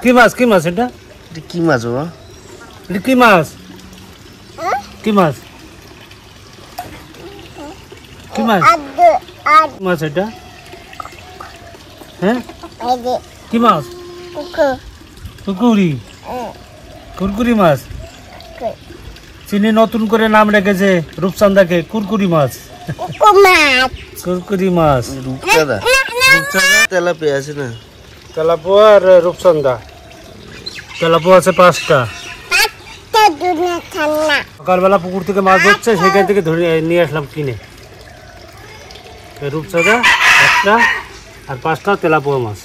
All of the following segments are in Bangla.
কি মাছ এটা? কি মাছ ও? এটা কি মাছ? কি মাছ? কি মাছ? মাছ এটা? হ্যাঁ কি মাছ? কুরকুরি। কুরকুরি মাছ। চিনি নতুন করে নাম রেখেছে রূপচাঁদাকে, কুরকুরি মাছ। কুরকুরি মাছ। রূপচাঁদা। তেলাপিয়া আছে না? তেলাপোয়া আর রূপচাঁদা। তেলাপোয়া আছে 5টা। সকালবেলা পুকুর থেকে মাছ ধরছে, সেখান থেকে ধরে নিয়ে আসলাম কিনে। রূপচাঁদা 1টা আর 5টা তেলাপোয়া মাছ।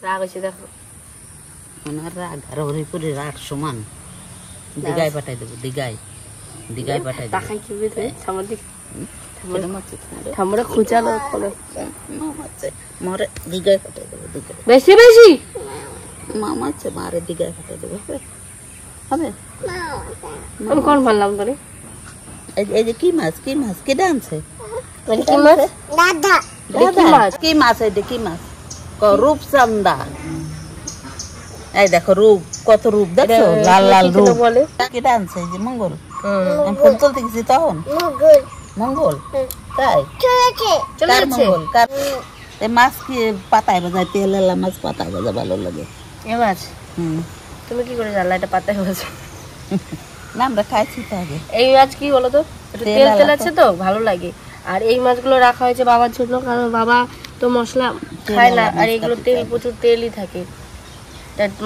রাগ হয়েছে দেখো, ওনার রাগ আর ওর উপরে রাগ সমান। দিঘায় পাঠাই দেবো, দিঘায় পাঠাই দেবো। বেশি বেশি মামা আছে, মারে দিঘায় পাঠাই দেবো। হবে আমি কোন বললাম তোরে? এই যে কি মাছ কে ডানছে? কি মাছ? এটা কি মাছ? রূপচাঁদা। এই দেখো রূপ, কত রূপ দেখছো, লাল লাল রূপ বলে। কি ডানছে? এই যে মঙ্গল। ফুল তুলতে গেছি তখন মঙ্গল। তাই মঙ্গল মাছ কি পাতায় বাজায়? তেল এলা মাছ পাতায় বাজা ভালো লাগে। এ মাছ তুমি কি করে জানলা এটা পাতায় বাজা? না আমরা খাইছি তো আগে। এই মাছ কি বলো তো, তেল তেল আছে তো ভালো লাগে। আর এই মাছগুলো রাখা হয়েছে বাবার জন্য, কারণ বাবা তো মশলা খায় না, আর এগুলো তেল প্রচুর তেলই থাকে।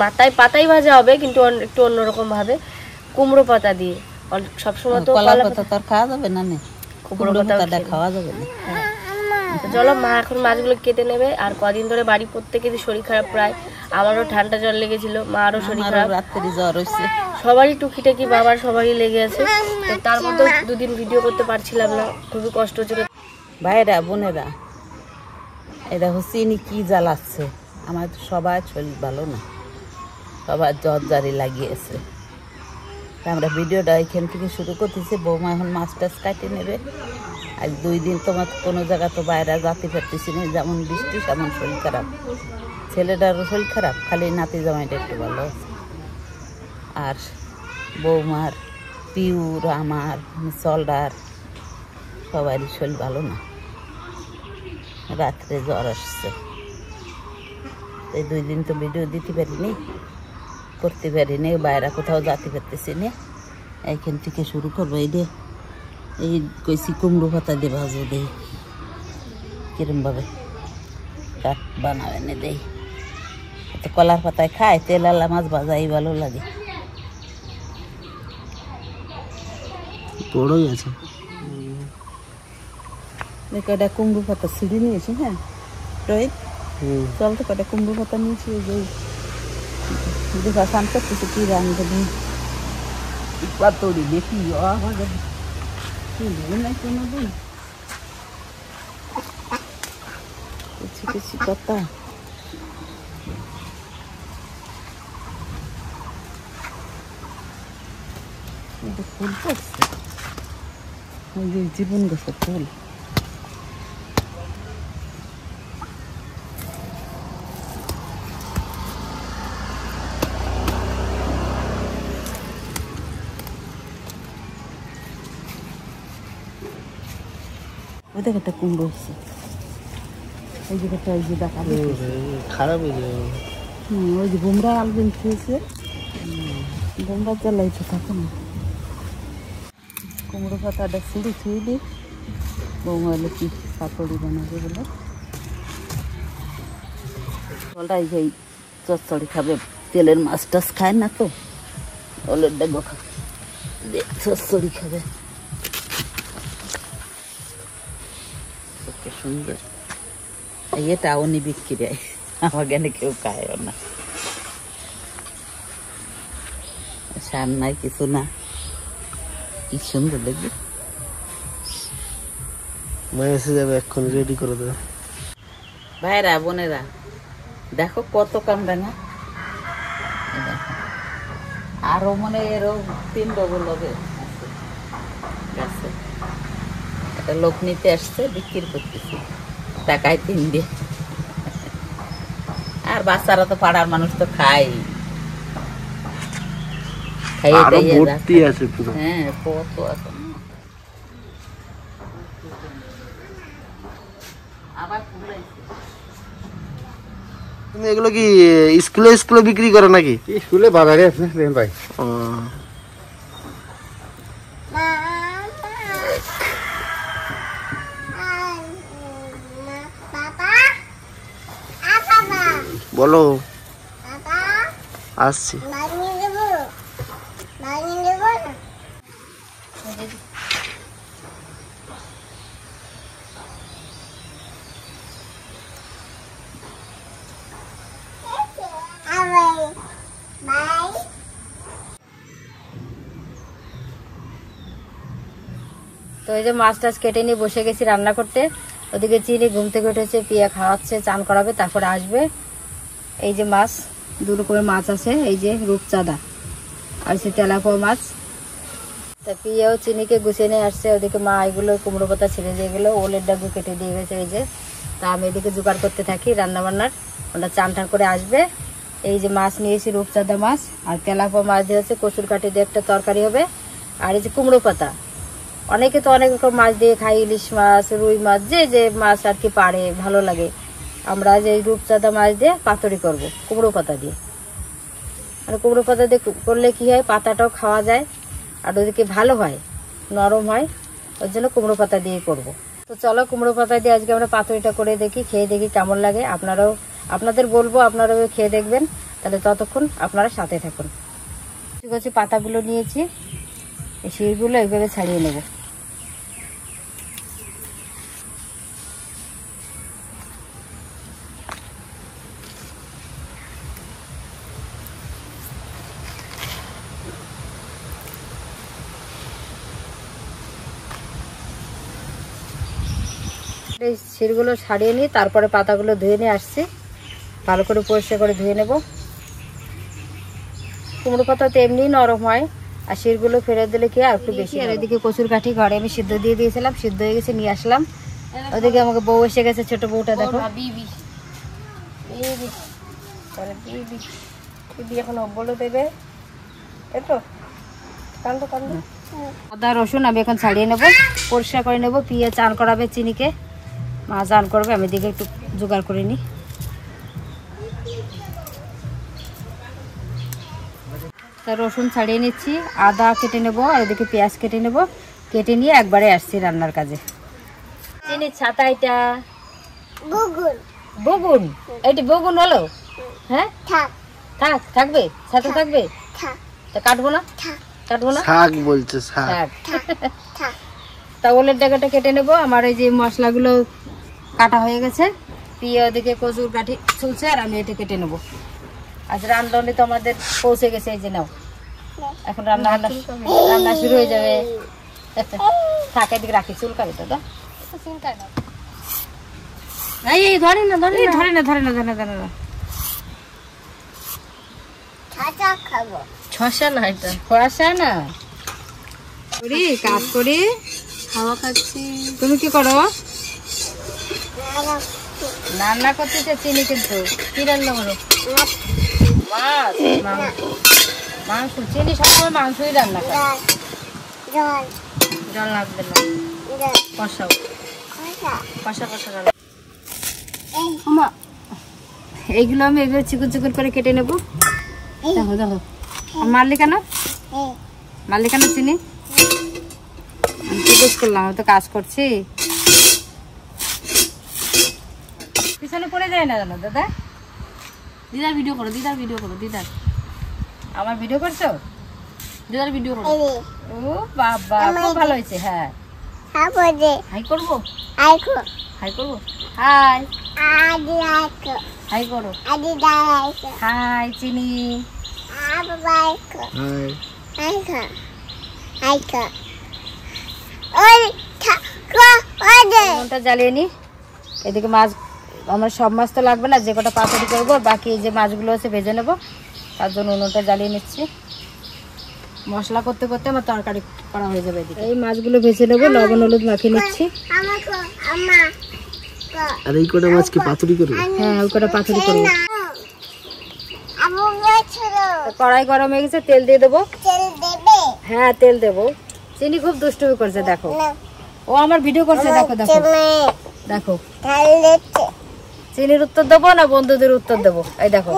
মাথায় পাতাই ভাজা হবে, কিন্তু একটু অন্যরকম ভাবে, কুমড়ো পাতা দিয়ে। সবসময় তো কলা পাতা তো খাওয়া যাবে না, কুমড়ো পাতা খাওয়া যাবে না। চলো মা এখন মাছগুলো কেটে নেবে। আর কদিন ধরে বাড়ি প্রত্যেকেরই শরীর খারাপ, প্রায় আমারও ঠান্ডা জ্বর লেগেছিল, মারও শরীর খারাপ, রাত্রি জ্বর হয়েছে, সবারই টুকিটাকি, বাবার সবারই লেগে আছে। তার মধ্যে 2 দিন ভিডিও করতে পারছিলাম না, খুবই কষ্ট হচ্ছিল। ভাইরা বোনেরা, এই দেখো চিনি কি জ্বালাচ্ছে। আমার তো সবাই শরীর ভালো না, সবার জ্বর জারি লাগিয়েছে। আমরা ভিডিওটা এখান থেকে শুরু করতেছি। বৌমা এখন মাছ টাছ কাটে নেবে। আজ 2 দিন তোমার কোনো জায়গা তো বাইরে যাতে পারতেছি না, যেমন বৃষ্টি তেমন শরীর খারাপ। ছেলেটারও শরীর খারাপ, খালি নাতি জামাইটা একটু ভালো আছে। আর বৌমার, পিউর, আমার, সলডার সবারই শরীর ভালো না, রাত্রে জ্বর আসছে। এই 2 দিন তো ভিডিও দিতে পারিনি, করতে পারিনি, বাইরে কোথাও যেতে পারতেছি না। এইখান থেকে শুরু করবো। এই কইছি কুমড়ো পাতা দিয়ে ভাজবো, দেই কিরমভাবে কাঠ বানাবে না, দেই তো কলার পাতায় খায়, তেল আলা মাছ ভাজাই ভালো লাগে। বড়ই আছে। কয়টা কুমড়ো পাতা ছিঁড়ে নিয়েছি। হ্যাঁ রোহিত, চল তো কয়টা কুমড়ো পাতা নিয়েছি। দেখা সান করতেছি কি রান্ধবি, পাতড়ি দেখি আমাদের নাই কোনোদিন। কিছু কিছু পাতা ফুল পড়ছে, ওই যে জীবন গাছের ফুল। ওই দেখ একটা কুমড়ো হচ্ছে, ওই যে একটা, ওই যে দেখা খারাপ হয়ে যাবে। ওই যে বোমরা আলবেন খেয়েছে, বোমরা জ্বালাইতে থাকে না। কুমড়ো পাতাটা ছিঁড়ে ছুঁড়ি বৌমা হলে কি পাকড়ি বানাবে বলে। ওটাই যাই চচ্চড়ি খাবে, তেলের মাছ টাছ খায় না তো, ওলের ডেগো খাবে, চচ্চড়ি খাবে। সুন্দর এটা উনি বিক্রি হয়, আমার জ্ঞানে কেউ খায়ও না, সার নাই কিছু না। কি সুন্দর দেখবি। মায়ে এসে যাবে, এখন রেডি করে দেবে। ভাইরা বোনেরা দেখো কত কামরাঙা, আরো মনে এরও 3 ডবল হবে। একটা লোক নিতে আসছে, বিক্রি করতেছি, টাকায় 3 দিয়ে। আর বাচ্চারা তো পাড়ার মানুষ তো খায় আরো ভর্তি আছে পুরো। হ্যাঁ কত আছে আবার তুমি এগুলো কি স্কুলে বিক্রি করো নাকি? স্কুলে বাজারে আছে ভাই। ও, বলো আসছি। তো এই যে মাছ টাছ কেটে নিয়ে বসে গেছি রান্না করতে। ওদিকে চিনি ঘুম থেকে উঠেছে, পিয়া খাওয়াচ্ছে, চান করাবে, তারপরে আসবে। এই যে মাছ, দু রকমের মাছ আছে, এই যে রূপচাঁদা আর সে তেলাপোয়া মাছ। তা পিয়াও চিনিকে গুছিয়ে নিয়ে আসছে। ওদিকে মা এগুলো কুমড়ো পাতা ছিঁড়ে দিয়ে গেলো, ওলের ডাগু কেটে দিয়ে গেছে। এই যে তা আমি এদিকে জোগাড় করতে থাকি রান্না বান্নার। ওটা চান টান করে আসবে। এই যে মাছ নিয়েছি, রূপচাঁদা মাছ আর তেলাপোয়া মাছ দিয়ে হচ্ছে কচুর কাঠি দিয়ে একটা তরকারি হবে। আর এই যে কুমড়ো পাতা, অনেকে তো অনেক রকম মাছ দিয়ে খাই, ইলিশ মাছ, রুই মাছ, যে যে মাছ আর কি পারে ভালো লাগে। আমরা যে রূপচাঁদা মাছ দিয়ে পাতুরি করব কুমড়ো পাতা দিয়ে। আর কুমড়ো পাতা দিয়ে করলে কি হয়, পাতাটাও খাওয়া যায় আর ওদিকে ভালো হয়, নরম হয়, ওর জন্য কুমড়ো পাতা দিয়ে করব। তো চলো কুমড়ো পাতা দিয়ে আজকে আমরা পাতুরিটা করে দেখি, খেয়ে দেখি কেমন লাগে। আপনাদের বলবো, আপনারাও খেয়ে দেখবেন। তাহলে ততক্ষণ আপনারা সাথে থাকুন। ঠিক আছে, পাতাগুলো নিয়েছি, এই শিরগুলো এইভাবে ছাড়িয়ে নেব। এই শিরগুলো ছাড়িয়ে নিই, তারপরে পাতাগুলো ধুয়ে নিয়ে আসছি, ভালো করে পরিষ্কার করে ধুয়ে নেব। কুমড়ো পাতা তো এমনি নরম হয়, আর শিরগুলো ফেলে দিলে কি আর একটু বেশি। আর এদিকে কচুর কাঠি ঘরে আমি সিদ্ধ দিয়ে দিয়েছিলাম, সিদ্ধ হয়ে গেছে, নিয়ে আসলাম। ওদিকে আমাকে বউ এসে গেছে, ছোট বউটা দেখো। এখন বলে দেবে আদা রসুন আমি এখন ছাড়িয়ে নেবো, পরিষ্কার করে নেবো। পিঁয়া চান করাবে চিনিকে, মা চান করবে, আমি দিকে একটু জোগাড় করে নিই। তা রসুন ছাড়িয়ে নিচ্ছি, আদা কেটে নেব, আর ওদিকে পেঁয়াজ কেটে নেব। কেটে নিয়ে একবারে আসছি রান্নার কাজে। চিনি ছাতা, এটা বগুন, এইটা বগুন হলো। হ্যাঁ থাকবে, ছাতা থাকবে, তা কাটবো না, কাটবো না, শাক বলছে, শাক। তা ওলের ডাগাটা কেটে নেব। আমার এই যে মশলাগুলো কাটা হয়ে গেছে, পিঁয়া ওদিকে কচুর কাঠি চলছে, আর আমি এটা কেটে নেবো। আজ রান্নানি তো আমাদের পৌঁছে গেছে, এই যে নাও, এখন রান্না শুরু হয়ে যাবে। থাকে এদিকে রাখি, চুলকাবে তো, চুলকায় না, এই ধরে না, ধরে না, ধরে না, ধরে না, ধরে না, ধরে না। শসা না, এটা শসা না, করি কাজ করি, খাওয়া খাচ্ছি। তুমি কি করো? রান্না করতেছে চিনি, কিন্তু কি রান্না করো? মাছ, মাংস। চিনি সবসময় মাংসই রান্না করে, জল লাগবে না, কষাও, কষা কষা। এইগুলো আমি এভাবে চিকন চিকন করে কেটে নেবো। দেখো দেখো, মারলি কেন, মারলি কেন চিনি? আমি তো দোষ করলাম, আমি তো কাজ করছি। পিছনে পড়ে যায় না জানো দাদা। দিদার ভিডিও করো, দিদার ভিডিও করো, দিদার। আমার ভিডিও করছো? দিদার ভিডিও করো। ও বাবা, খুব ভালো হয়েছে। হ্যাঁ হাই করবো, হাই করবো, হাই হাই করো, হাই চিনি, উনুনটা জ্বালিয়ে নি। এদিকে মাছ, আমার সব মাছ তো লাগবে না, যে কটা পাতুরি করবো, বাকি এই যে মাছগুলো আছে ভেজে নেবো, তার জন্য উনুনটা জ্বালিয়ে নিচ্ছি। মশলা করতে করতে আমার তরকারি করা হয়ে যাবে। এদিকে এই মাছগুলো ভেজে নেবো, লবণ হলুদ মাখিয়ে নিচ্ছি। আর এই কটা মাছ কি পাতুরি করবে? হ্যাঁ, ওই কটা পাতুরি করবো। কড়াই গরম হয়ে গেছে, তেল দিয়ে দেবো। হ্যাঁ তেল দেবো। চিনি খুব দুষ্টুমি করছে, দেখো ও আমার ভিডিও করছে, দেখো দেখো দেখো। চিনির উত্তর দেবো না বন্ধুদের উত্তর দেবো? এই দেখো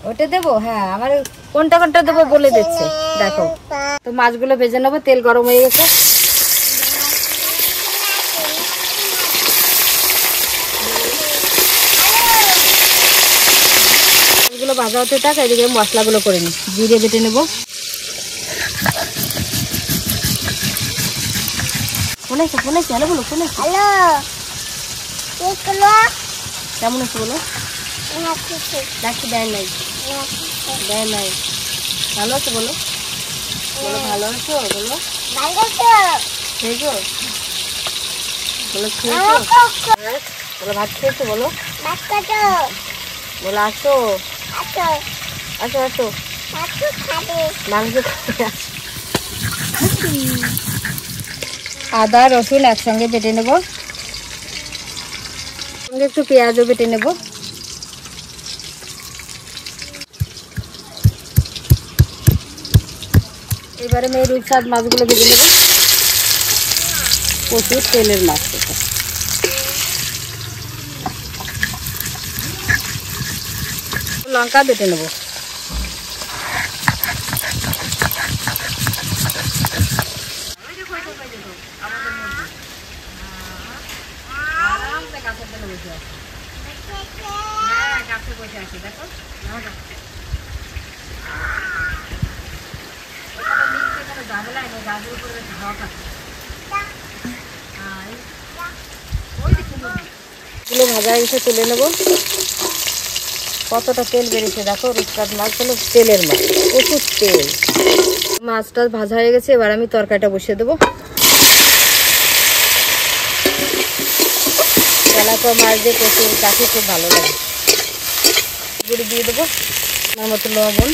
ওটা দেবো। হ্যাঁ আমার কোনটা কোনটা দেবো বলে দিচ্ছে, দেখো। তো মাছগুলো ভেজে নেবো, তেল গরম হয়ে গেছে। মাছগুলো ভাজা হতে থাক, এদিকে মশলাগুলো করে নিই। জিরে বেটে নেবো। ফোন আছে হ্যালো বলো, ফোন আছে। কেমন আছে বলো? ডাক্তার দেয় নাই, দেয় নাই। ভালো আছো বলো, বলো ভালো আছো বলো, খেয়েছো বলো, খেয়েছো বলো, ভাত খেয়েছো বলো, বলো আসো আসো আসো, মাংস আদা রসুন একসঙ্গে বেটে নেব, সঙ্গে একটু পেঁয়াজও বেটে নেব। এবারে আমি রূপচাঁদ মাছগুলো ভেজে নেব। প্রচুর তেলের মাছ, লঙ্কা বেটে নেব। ভাজা এসে তুলে নেব। কতটা তেল বেরিয়েছে দেখো, রূপচাঁদ মাছ হলো তেলের মাছ, প্রচুর তেল। মাছটা ভাজা হয়ে গেছে, এবার আমি তরকারিটা বসিয়ে দেবো। তেলাপোয়া মাছ দিয়ে প্রচুর কাছে খুব ভালো লাগে। গুঁড়ি দিয়ে দেবো, আমার মতো লবণ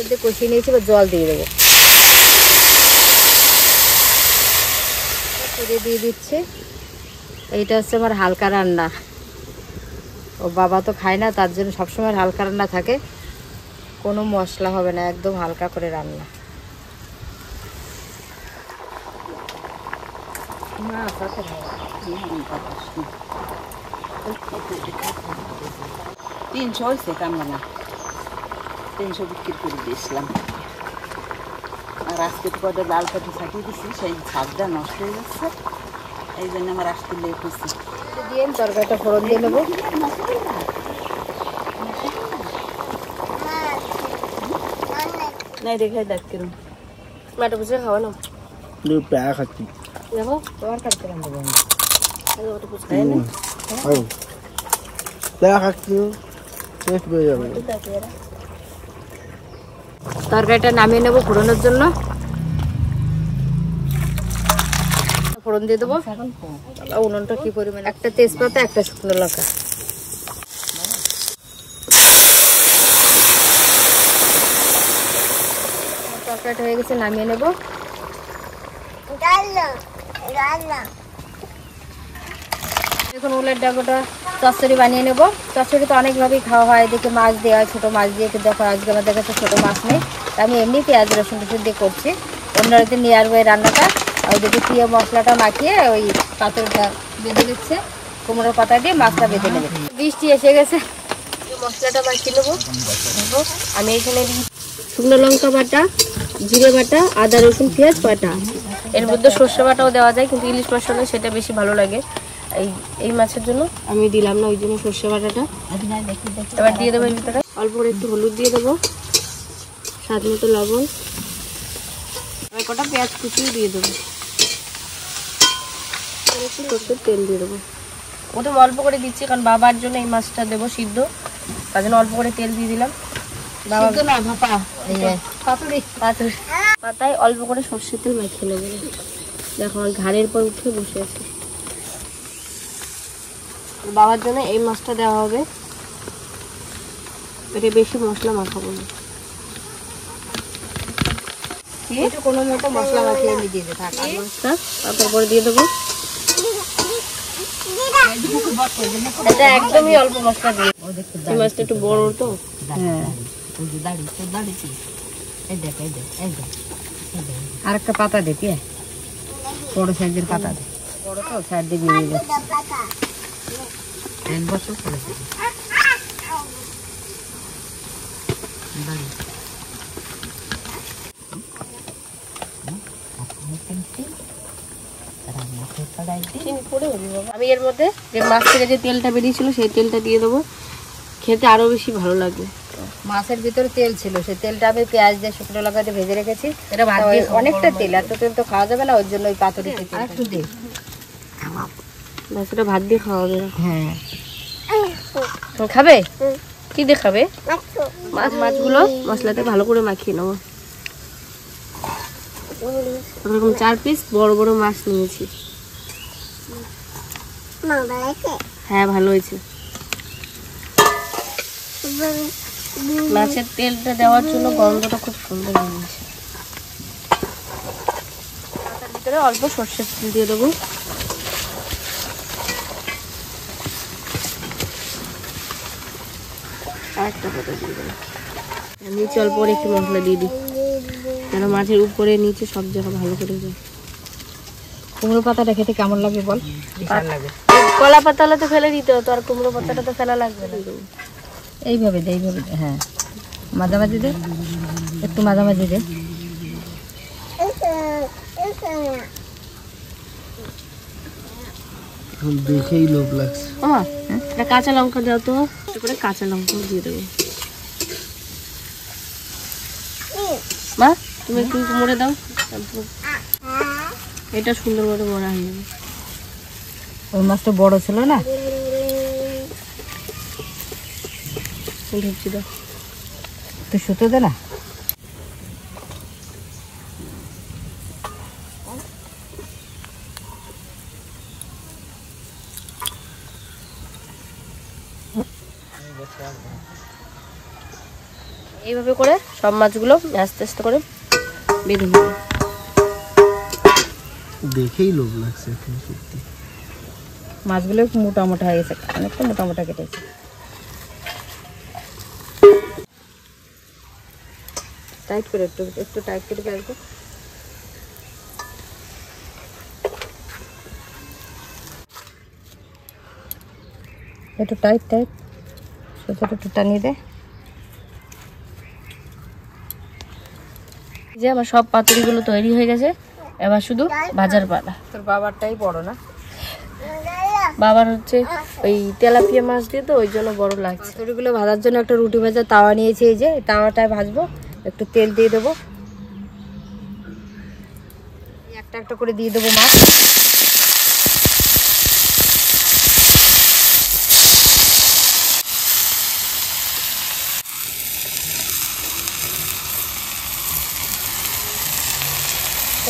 দিয়ে কষিয়ে নিয়েছি, এবার জল দিয়ে দেবো। দিয়ে দিচ্ছে। এইটা হচ্ছে আমার হালকা রান্না, ও বাবা তো খায় না, তার জন্য সবসময় হালকা রান্না থাকে, কোনো মশলা হবে না, একদম হালকা করে রান্না। তিনশো হয়েছে কামরাঙা, 300 বিক্রি করে দিয়েছিলাম। আর আজকে তো কটা লাল কাঠি ছাটিয়ে দিচ্ছি, সেই ছাদটা নষ্ট হয়ে যাচ্ছে, এই জন্য আমার আসতে লেট হচ্ছে। দিয়ে তরকারিটা ফোড়ন দিয়ে নেবো। নাই দেখে দেখ কিরম মাটা বুঝে খাওয়া না, প্যারা খাচ্ছি। দেখো তোমার কাটতে রান্না প্যারা খাচ্ছি, টেস্ট পেয়ে যাবে। তরকারিটা নামিয়ে নেবো ফোড়নের জন্য। ফোড়ন দিয়ে দেবো। উনুনটা কি পরিমাণ, একটা তেজপাতা, একটা শুকনো লঙ্কা। তরকারিটা হয়ে গেছে, নামিয়ে নেবো। এখন উলের ডাঁটাটা চচ্চড়ি বানিয়ে নেবো। চচ্চড়ি তো অনেকভাবেই খাওয়া হয়, এদিকে মাছ দেওয়া হয়, ছোটো মাছ দিয়ে, কিন্তু দেখো আজকে আমাদের কাছে ছোটো মাছ নেই, আমি এমনি পেঁয়াজ রসুন টসুন দিয়ে করছি। অন্যরাতে নিয়ার ওয়ে রান্নাটা। আর ওইদিকে প্রিয় মশলাটা মাখিয়ে ওই পাথরটা বেঁধে দিচ্ছে, কুমড়োর পাতা দিয়ে মাছটা বেঁধে নেবে। বৃষ্টি এসে গেছে, মশলাটা মাখিয়ে নেবো। আমি এখানে শুকনো লঙ্কা বাটা, জিরে বাটা, আদা রসুন পেঁয়াজ বাটা, এর মধ্যে সর্ষে বাটাও দেওয়া যায়, কিন্তু ইলিশ মাছ হলে সেটা বেশি ভালো লাগে। এই মাছের জন্য আমি দিলাম না, ওই জন্য সর্ষে বাটাটা। এবার দিয়ে দেবো এর ভিতরে অল্প করে একটু হলুদ দিয়ে দেবো, স্বাদ মতো লবণ, এবার কটা পেঁয়াজ কুচিয়ে দিয়ে দেবো, একটু সর্ষের তেল দিয়ে দেবো। প্রথমে অল্প করে দিচ্ছি, কারণ বাবার জন্য এই মাছটা দেবো সিদ্ধ, তার জন্য অল্প করে তেল দিয়ে দিলাম। পাতায় অল্প করে সর্ষের তেল মাখিয়ে নেবো। দেখো আমার ঘাড়ের পর উঠে বসে আছে। বাবার জন্য এই মাছটা দেওয়া হবে, এটা বেশি মশলা মাখাবো না, কোনো মতো মশলা মাখিয়ে আমি দিয়ে দেবো। মাছটা তারপর দিয়ে দেবো। এটা একদমই অল্প মশলা দিয়ে। এই মাছটা একটু বড় তো। হ্যাঁ আর একটা পাতা দে কি বড় সাইজের পাতা দে, বড় তো সাইড দিয়ে বেরিয়ে যাচ্ছে। আমি এর মধ্যে যে মাছ থেকে যে তেলটা বেরিয়েছিল সেই তেলটা দিয়ে দেবো, খেতে আরো বেশি ভালো লাগবে। মাছের ভিতরে তেল ছিল, সেই তেলটা আমি পেঁয়াজ দিয়ে শুকনো লঙ্কা দিয়ে ভেজে রেখেছি। এটা অনেকটা তেল, এত তেল তো খাওয়া যাবে না, ওই জন্য ওই পাতুরিতে একটু দে। মাছটা ভাত দিয়ে খাওয়া যাবে। হ্যাঁ খাবে কি দিয়ে খাবে? মাছগুলো মশলাতে ভালো করে মাখিয়ে নেবো। এরকম 4 পিস বড় বড় মাছ নিয়েছি। হ্যাঁ ভালো হয়েছে। মাছের তেলটা দেওয়ার জন্য গন্ধটা খুব সুন্দর হয়েছে। মাছের ভিতরে অল্প সর্ষের তেল দিয়ে দেবো। একটা পাতা দিয়ে দেবো। নিচে অল্প করে একটু মশলা দিয়ে দিই, যেন মাছের উপরে নিচে সব জায়গা ভালো করে যায়। কুমড়ো পাতাটা খেতে কেমন লাগে বল? কলা পাতা হলে তো ফেলে দিতে হতো, আর কুমড়ো পাতাটা তো ফেলা লাগবে না। এইভাবে দে, এইভাবে দে। হ্যাঁ মাঝামাঝি দে, একটু মাঝামাঝি দে। দেখেই লোভ লাগছে। এটা কাঁচা লঙ্কা দাও তো, একটু করে কাঁচা লঙ্কা দিয়ে দেবো। মা তুমি একটু মোড়ে দাও, এটা সুন্দর করে মোড়া হয়ে যাবে। ওই মাছটা বড় ছিল না, ঢুকছি দাও তুই সুতো দে না। এইভাবে করে সব মাছগুলো আস্তে আস্তে করে বেঁধে নেব। দেখেই লোভ লাগছে এখন সত্যি। মাছগুলো মোটা মোটা হয়ে গেছে, অনেকটা মোটা মোটা কেটেছে। টাইট করে একটু একটু টাইট করে রাখবো। একটু টাইট টাইট সোজাটা একটু টানিয়ে দে। যে আমার সব পাতুরিগুলো তৈরি হয়ে গেছে, এবার শুধু ভাজার পালা। তোর বাবারটাই বড় না? বাবার হচ্ছে ওই তেলাপিয়া মাছ দিয়ে, তো ওই জন্য বড় লাগছে। পাতুরিগুলো ভাজার জন্য একটা রুটি ভাজার তাওয়া নিয়েছি, এই যে তাওয়াটায় ভাজবো। একটু তেল দিয়ে দেবো, একটা একটা করে দিয়ে দেবো মাছ।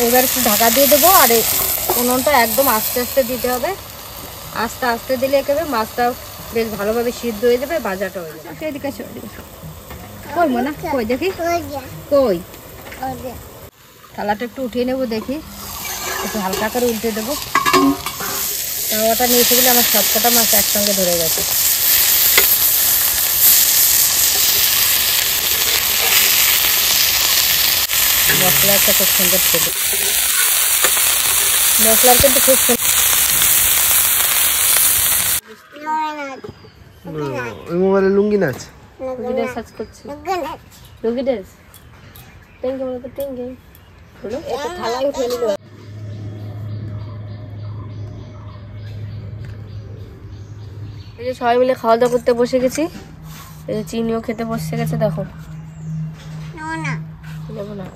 এবার একটু ঢাকা দিয়ে দেবো, আর উনুনটা একদম আস্তে আস্তে দিতে হবে। আস্তে আস্তে দিলে একেবারে মাছটা বেশ ভালোভাবে সিদ্ধ হয়ে যাবে, ভাজাটা হয়ে যাবে। এদিকে আসো, এদিকে আসো। কই মনে কই দেখি, কই থালাটা একটু উঠিয়ে নেবো, দেখি একটু হালকা করে উল্টে দেবো। তাওয়াটা নিয়ে গেলে আমার সবকটা মাছ একসঙ্গে ধরে গেছে। মশলাটা খুব সুন্দর ছিল, মশলার কিন্তু খুব সুন্দর। ওই মোবাইলে লুঙ্গি নাচ। লুঙ্গি সার্চ করছি, লুঙ্গি ড্রেস টেঙ্গে বলো তো, টেঙ্গে বলো। একটা থালায় উঠে নিল। এই যে সবাই মিলে খাওয়া দাওয়া করতে বসে গেছি। এই যে চিনিও খেতে বসে গেছে, দেখো। নেবো না।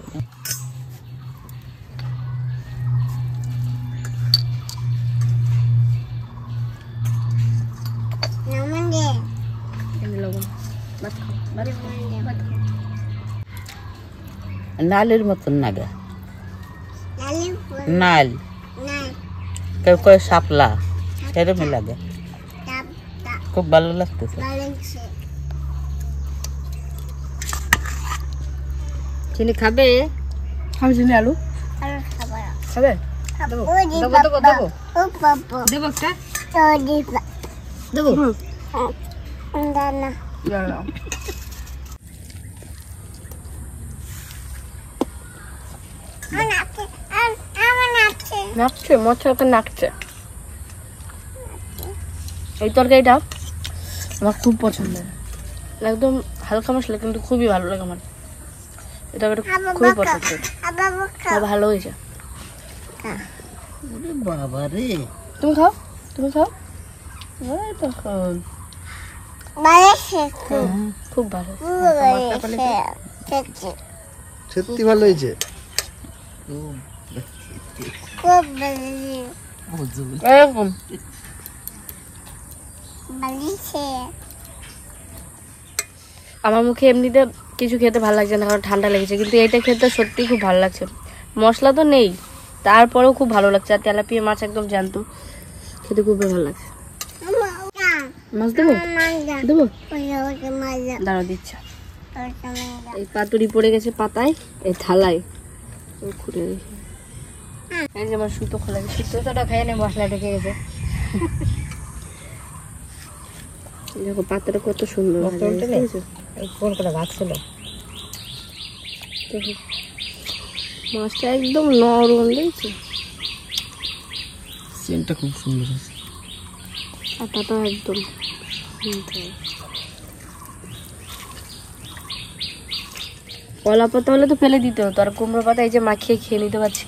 নালের মতন নাগে, নাল কেউ কেউ শাপলা, সেরকমই লাগে, খুব ভালো লাগতেছে। চিনি খাবে? খাবে চিনি, আলু খাবে? দেবো দেবো দেবো দেবো দেবো একটা। দেবো নাচছে মশাতে নাচছে। এই তরকারিটা আমার খুব পছন্দের, একদম হালকা মশলা কিন্তু খুবই ভালো লাগে আমার। এটা খুবই পছন্দের, ভালো হয়েছে। বাবা রে, তুমি খাও, তুমি খাও। খুব ভালো, সত্যি ভালো হয়েছে। এরকম আমার মুখে এমনিতে কিছু খেতে ভালো লাগছে না, কারণ ঠান্ডা লেগেছে, কিন্তু এটা খেতে সত্যি খুব ভালো লাগছে। মশলা তো নেই, তারপরেও খুব ভালো লাগছে। আর তেলাপিয়া মাছ একদম জ্যান্ত, খেতে খুব ভালো লাগছে। মাছ দেবো দেবো, দাঁড়া দিচ্ছ। এই পাতুরি পড়ে গেছে পাতায়, এই থালায় খুঁড়ে রেখে। এই যে আমার সুতো খোলা গেছে, সুতোটা খেয়ে নেই, মশলা ঢুকে গেছে। দেখো পাতাটা কত সুন্দর, কোন করে ভাত ছিল। মাছটা একদম নরম, দেখছি সিনটা খুব সুন্দর আছে। পাতাটা একদম কলা পাতা হলে তো ফেলে দিতে হতো, আর কুমড়ো পাতা এই যে মাখিয়ে খেয়ে নিতে পারছি।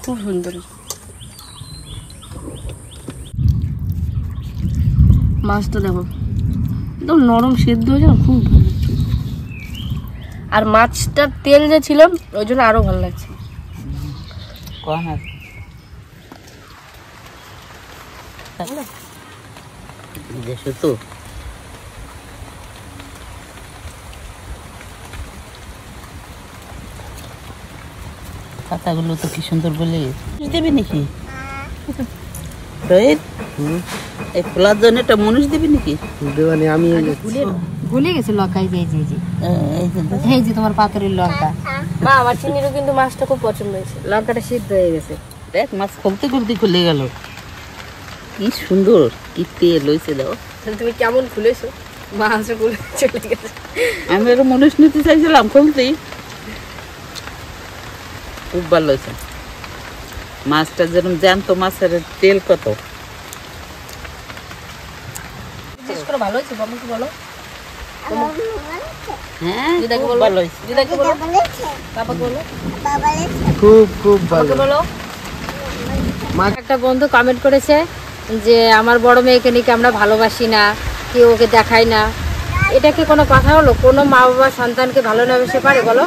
খুব সুন্দর মাছটা, দেখো একদম নরম সেদ্ধ হয়েছে না, খুব ভালো। আর মাছটার তেল যে ছিল ওই জন্য আরো ভালো লাগছে। তো পাতাগুলো তো কি সুন্দর বলে দেবে নাকি? এই খোলার জন্য একটা মানুষ দেবে নাকি? দেওয়ানি আমি ভুলে গেছে লঙ্কা, এই যে এই যে তোমার পাতুরির লঙ্কা। মা আমার চিনিরও কিন্তু মাছটা খুব পছন্দ হয়েছে, লঙ্কাটা সিদ্ধ হয়ে গেছে। দেখ মাছ খুলতে খুলতে খুলে গেল, কি সুন্দর, কি তেল হয়েছে। দাও তুমি কেমন খুলেছো, মাছ খুলে চলে গেছে। আমি আরো মানুষ নিতে চাইছিলাম খুলতেই, খুব ভালো হয়েছে। মাছটা যেরকম জ্যান্ত মাছের তেল কত ভালো হয়েছে, বাবুকে বলো। হ্যাঁ, খুব ভালো হয়েছে। খুব খুব ভালো। বলো। একটা বন্ধু কমেন্ট করেছে যে আমার বড় মেয়েকে নাকি আমরা ভালোবাসি না, কেউ ওকে দেখায় না। এটা কি কোনো কথা হলো? কোনো মা বাবা সন্তানকে ভালো না বেসে পারে বলো?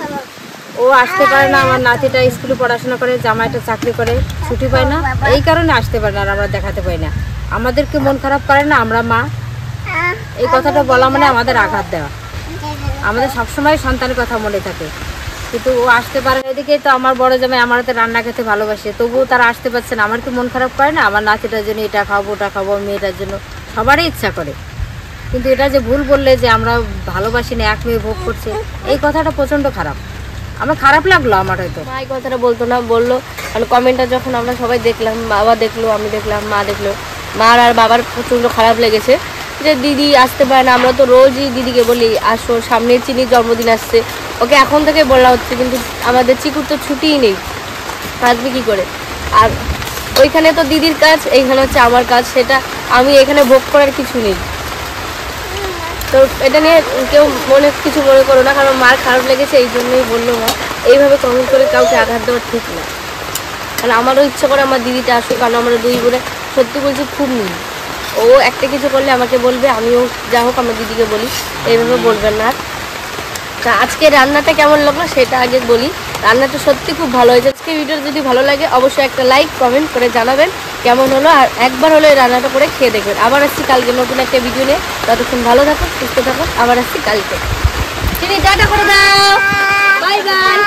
ও আসতে পারে না, আমার নাতিটা স্কুলে পড়াশোনা করে, জামাইটা চাকরি করে, ছুটি পায় না, এই কারণে আসতে পারে না, আর আমরা দেখাতে পাই না। আমাদেরকে মন খারাপ করে না আমরা মা? এই কথাটা বলা মানে আমাদের আঘাত দেওয়া। আমাদের সবসময় সন্তানের কথা মনে থাকে, কিন্তু ও আসতে পারে না। এদিকে তো আমার বড় জামাই আমার হাতে রান্না খেতে ভালোবাসে, তবুও তারা আসতে পারছে না। আমার কি মন খারাপ করে না? আমার নাতিটার জন্য এটা খাবো ওটা খাবো, মেয়েটার জন্য সবারই ইচ্ছা করে, কিন্তু এটা যে ভুল বললে যে আমরা ভালোবাসি না, এক মেয়ে ভোগ করছে, এই কথাটা প্রচণ্ড খারাপ। আমার খারাপ লাগলো, আমার হয়তো মা এই কথাটা বলতো না, বললো। কারণ কমেন্টটা যখন আমরা সবাই দেখলাম, বাবা দেখলো, আমি দেখলাম, মা দেখলো, মার আর বাবার প্রচণ্ড খারাপ লেগেছে যে দিদি আসতে পারে না। আমরা তো রোজই দিদিকে বলি আসো, সামনে চিনির জন্মদিন আসছে, ওকে এখন থেকে বলা হচ্ছে, কিন্তু আমাদের চিকুর তো ছুটিই নেই, আসবে কী করে? আর ওইখানে তো দিদির কাজ, এইখানে হচ্ছে আমার কাজ, সেটা আমি এখানে ভোগ করার কিছু নেই। তো এটা নিয়ে কেউ কিছু মনে করো না, কারণ মার খারাপ লেগেছে এই জন্যই বললো। মা এইভাবে কমেন্ট করে কাউকে আঘাত দেওয়া ঠিক না, কারণ আমারও ইচ্ছা করে আমার দিদিটা আসুক, কারণ আমরা দুই বোনে সত্যি বলছি খুব মিল। ও একটা কিছু করলে আমাকে বলবে, আমিও যা হোক আমার দিদিকে বলি, এইভাবে বলবেন না। তা আজকে রান্নাটা কেমন লাগলো সেটা আগে বলি। রান্নাটা সত্যি খুব ভালো হয়েছে। আজকে ভিডিওটা যদি ভালো লাগে অবশ্যই একটা লাইক কমেন্ট করে জানাবেন কেমন হলো, আর একবার হলো এই রান্নাটা করে খেয়ে দেখবেন। আবার আসছি কালকে নতুন একটা ভিডিও নিয়ে, ততক্ষণ ভালো থাকুন, সুস্থ থাকুন, আবার আসছি কালকে। চিনি টাটা করে দাও, বাই বাই।